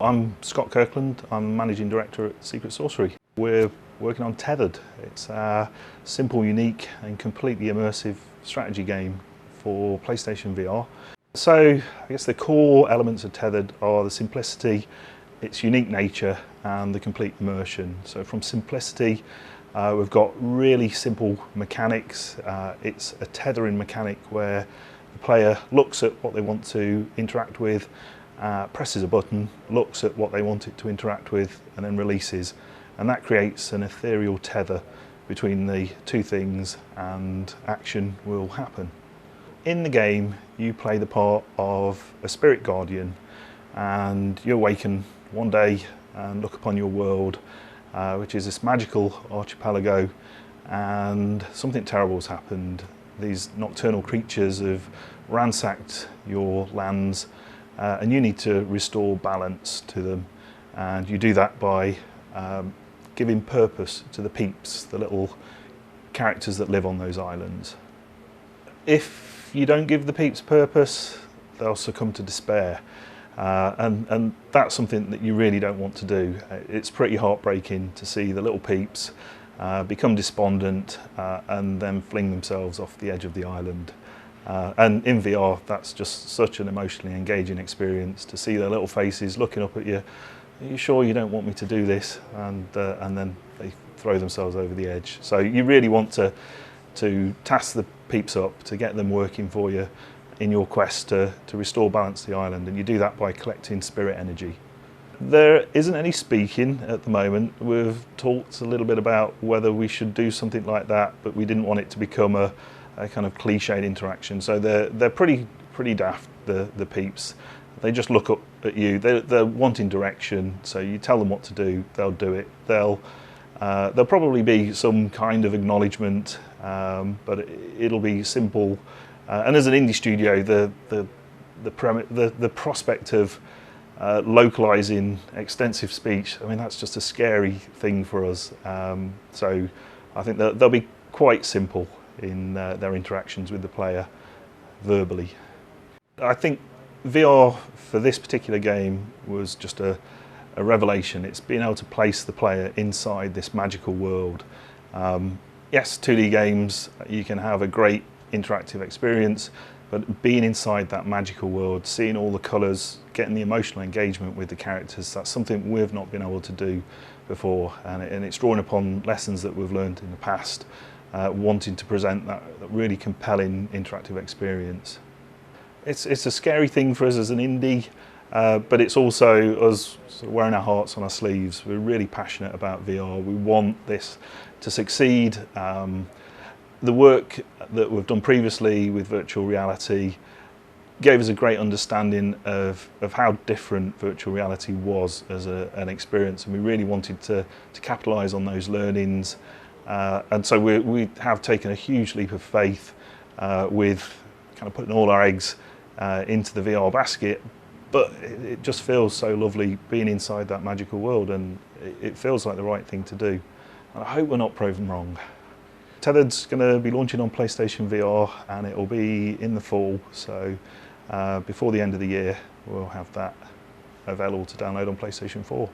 I'm Scott Kirkland, I'm Managing Director at Secret Sorcery. We're working on Tethered. It's a simple, unique and completely immersive strategy game for PlayStation VR. So I guess the core elements of Tethered are the simplicity, its unique nature and the complete immersion. So from simplicity, we've got really simple mechanics. It's a tethering mechanic where the player looks at what they want to interact with, presses a button, looks at what they want it to interact with and then releases, and that creates an ethereal tether between the two things and action will happen. In the game you play the part of a spirit guardian and you awaken one day and look upon your world, which is this magical archipelago, and something terrible has happened. These nocturnal creatures have ransacked your lands and you need to restore balance to them, and you do that by giving purpose to the peeps, the little characters that live on those islands. If you don't give the peeps purpose, they'll succumb to despair, and that's something that you really don't want to do. It's pretty heartbreaking to see the little peeps become despondent and then fling themselves off the edge of the island. And in VR, that's just such an emotionally engaging experience to see their little faces looking up at you. Are you sure you don't want me to do this? And then they throw themselves over the edge. So you really want to task the peeps up, to get them working for you in your quest to restore balance to the island, and you do that by collecting spirit energy. There isn't any speaking at the moment. We've talked a little bit about whether we should do something like that, but we didn't want it to become a kind of cliched interaction. So they're pretty daft, the peeps. They just look up at you. They're wanting direction, so you tell them what to do, they'll do it. There'll probably be some kind of acknowledgement, but it'll be simple. And as an indie studio, the prospect of localizing extensive speech, I mean, that's just a scary thing for us. So I think they'll be quite simple in their interactions with the player verbally. I think VR for this particular game was just a revelation. It's being able to place the player inside this magical world. Yes, 2D games, you can have a great interactive experience, but being inside that magical world, seeing all the colours, getting the emotional engagement with the characters, that's something we've not been able to do before, and it's drawing upon lessons that we've learned in the past, wanting to present that really compelling interactive experience. It's a scary thing for us as an indie, but it's also us sort of wearing our hearts on our sleeves. We're really passionate about VR. We want this to succeed. The work that we've done previously with virtual reality gave us a great understanding of how different virtual reality was as an experience, and we really wanted to capitalise on those learnings. And so we have taken a huge leap of faith with kind of putting all our eggs into the VR basket, but it just feels so lovely being inside that magical world, and it feels like the right thing to do. And I hope we're not proven wrong. Tethered's going to be launching on PlayStation VR, and it will be in the fall, so before the end of the year we'll have that available to download on PlayStation 4.